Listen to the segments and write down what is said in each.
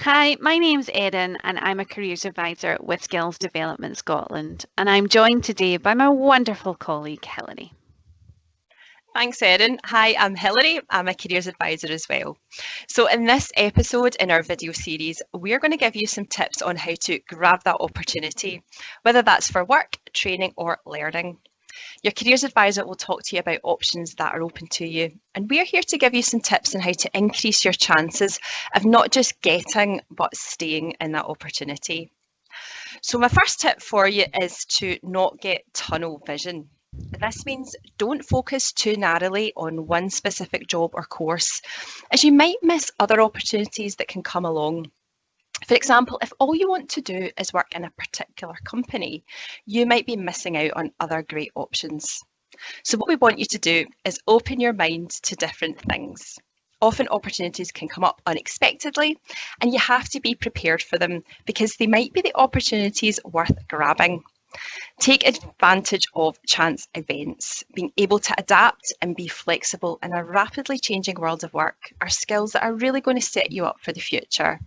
Hi, my name's Erin and I'm a careers advisor with Skills Development Scotland, and I'm joined today by my wonderful colleague Hilary. Thanks, Erin. Hi, I'm Hilary. I'm a careers advisor as well. So in this episode in our video series, we're going to give you some tips on how to grab that opportunity, whether that's for work, training or learning. Your careers advisor will talk to you about options that are open to you. And we're here to give you some tips on how to increase your chances of not just getting, but staying in that opportunity. So my first tip for you is to not get tunnel vision. This means don't focus too narrowly on one specific job or course, as you might miss other opportunities that can come along. For example, if all you want to do is work in a particular company, you might be missing out on other great options. So what we want you to do is open your mind to different things. Often opportunities can come up unexpectedly and you have to be prepared for them because they might be the opportunities worth grabbing. Take advantage of chance events. Being able to adapt and be flexible in a rapidly changing world of work are skills that are really going to set you up for the future.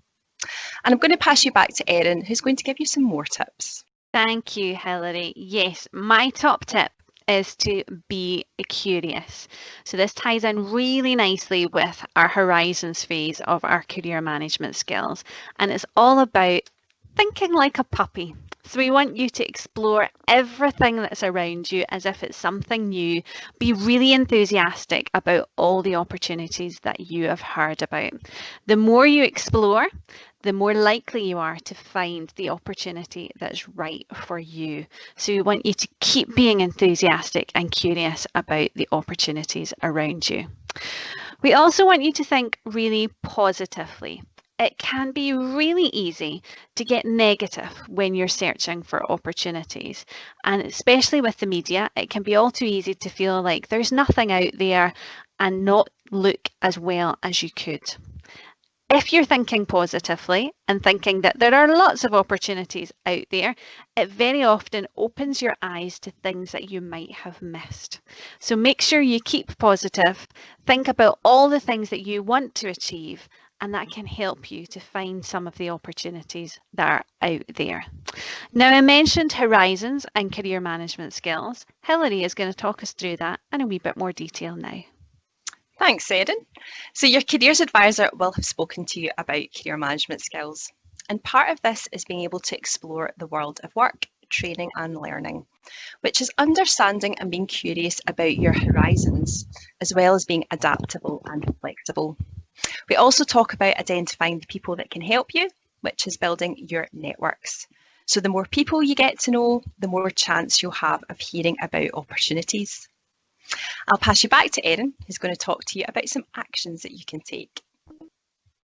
And I'm going to pass you back to Erin, who's going to give you some more tips. Thank you, Hilary. Yes, my top tip is to be curious. So this ties in really nicely with our horizons phase of our career management skills, and it's all about thinking like a puppy. So we want you to explore everything that's around you as if it's something new. Be really enthusiastic about all the opportunities that you have heard about. The more you explore, the more likely you are to find the opportunity that's right for you. So we want you to keep being enthusiastic and curious about the opportunities around you. We also want you to think really positively. It can be really easy to get negative when you're searching for opportunities. And especially with the media, it can be all too easy to feel like there's nothing out there and not look as well as you could. If you're thinking positively and thinking that there are lots of opportunities out there, it very often opens your eyes to things that you might have missed. So make sure you keep positive, think about all the things that you want to achieve, and that can help you to find some of the opportunities that are out there. Now, I mentioned horizons and career management skills. Hilary is going to talk us through that in a wee bit more detail now. Thanks, Erin. So your careers advisor will have spoken to you about career management skills. And part of this is being able to explore the world of work, training and learning, which is understanding and being curious about your horizons, as well as being adaptable and flexible. We also talk about identifying the people that can help you, which is building your networks. So the more people you get to know, the more chance you'll have of hearing about opportunities. I'll pass you back to Erin, who's going to talk to you about some actions that you can take.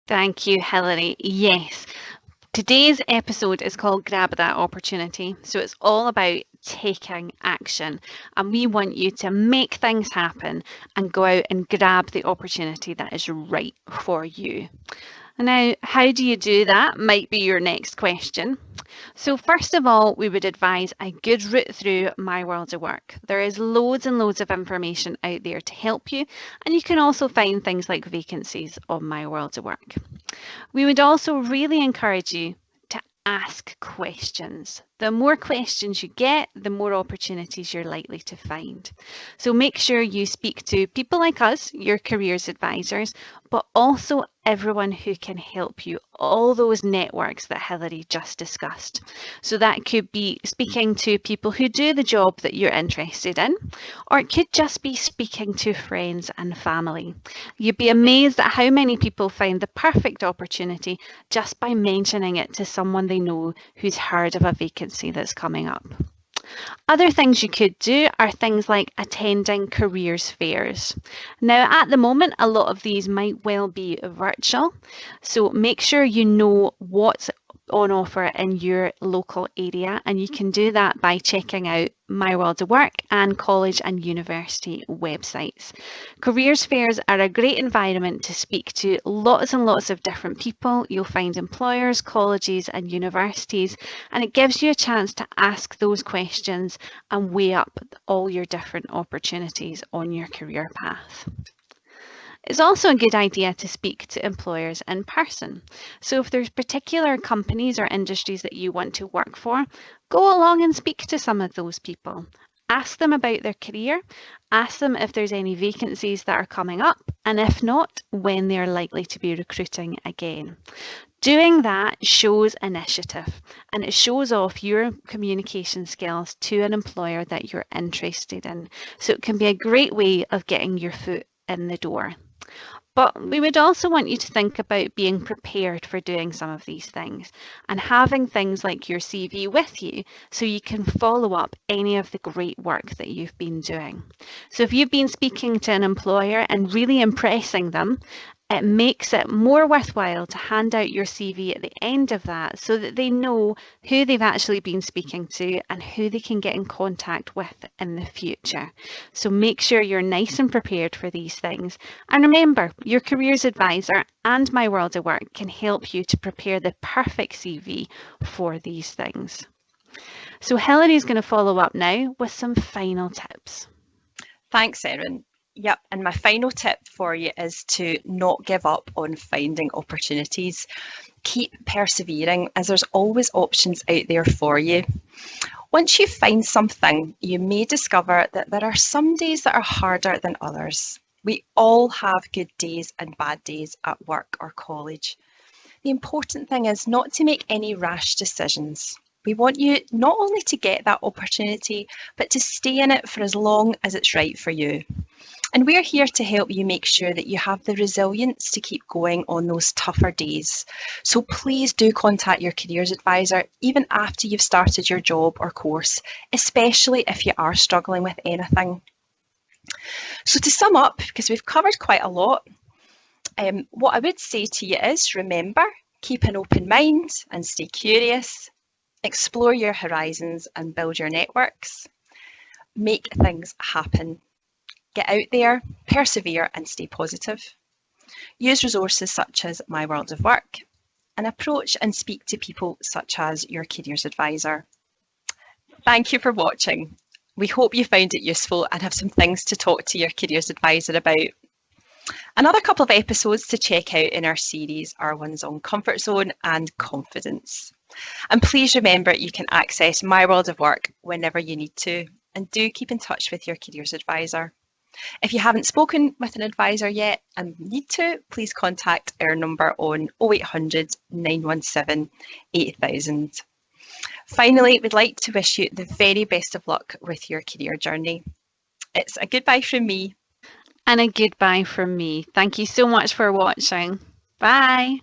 Thank you, Hilary. Yes, today's episode is called Grab That Opportunity. So it's all about taking action, and we want you to make things happen and go out and grab the opportunity that is right for you. Now, how do you do that? Might be your next question. So first of all, we would advise a good route through My World of Work. There is loads and loads of information out there to help you, and you can also find things like vacancies on My World of Work. We would also really encourage you to ask questions. The more questions you get, the more opportunities you're likely to find. So make sure you speak to people like us, your careers advisors, but also everyone who can help you, all those networks that Hilary just discussed. So that could be speaking to people who do the job that you're interested in, or it could just be speaking to friends and family. You'd be amazed at how many people find the perfect opportunity just by mentioning it to someone they know who's heard of a vacancy that's coming up. Other things you could do are things like attending careers fairs. Now, at the moment, a lot of these might well be virtual, so make sure you know what's on offer in your local area, and you can do that by checking out My World of Work and college and university websites. Careers fairs are a great environment to speak to lots and lots of different people. You'll find employers, colleges and universities, and it gives you a chance to ask those questions and weigh up all your different opportunities on your career path. It's also a good idea to speak to employers in person. So, if there's particular companies or industries that you want to work for, go along and speak to some of those people. Ask them about their career, ask them if there's any vacancies that are coming up, and if not, when they're likely to be recruiting again. Doing that shows initiative and it shows off your communication skills to an employer that you're interested in. So it can be a great way of getting your foot in the door. But we would also want you to think about being prepared for doing some of these things and having things like your CV with you so you can follow up any of the great work that you've been doing. So if you've been speaking to an employer and really impressing them, it makes it more worthwhile to hand out your CV at the end of that so that they know who they've actually been speaking to and who they can get in contact with in the future. So make sure you're nice and prepared for these things. And remember, your careers advisor and My World of Work can help you to prepare the perfect CV for these things. So Hilary's going to follow up now with some final tips. Thanks, Erin. Yep, and my final tip for you is to not give up on finding opportunities. Keep persevering as there's always options out there for you. Once you find something, you may discover that there are some days that are harder than others. We all have good days and bad days at work or college. The important thing is not to make any rash decisions. We want you not only to get that opportunity, but to stay in it for as long as it's right for you. And we're here to help you make sure that you have the resilience to keep going on those tougher days. So please do contact your careers advisor even after you've started your job or course, especially if you are struggling with anything. So to sum up, because we've covered quite a lot, what I would say to you is remember, keep an open mind and stay curious, explore your horizons and build your networks, make things happen. Get out there, persevere and stay positive. Use resources such as My World of Work and approach and speak to people such as your careers advisor. Thank you for watching. We hope you found it useful and have some things to talk to your careers advisor about. Another couple of episodes to check out in our series are ones on comfort zone and confidence. And please remember you can access My World of Work whenever you need to, and do keep in touch with your careers advisor. If you haven't spoken with an advisor yet and need to, please contact our number on 0800 917 8000. Finally, we'd like to wish you the very best of luck with your career journey. It's a goodbye from me. And a goodbye from me. Thank you so much for watching. Bye.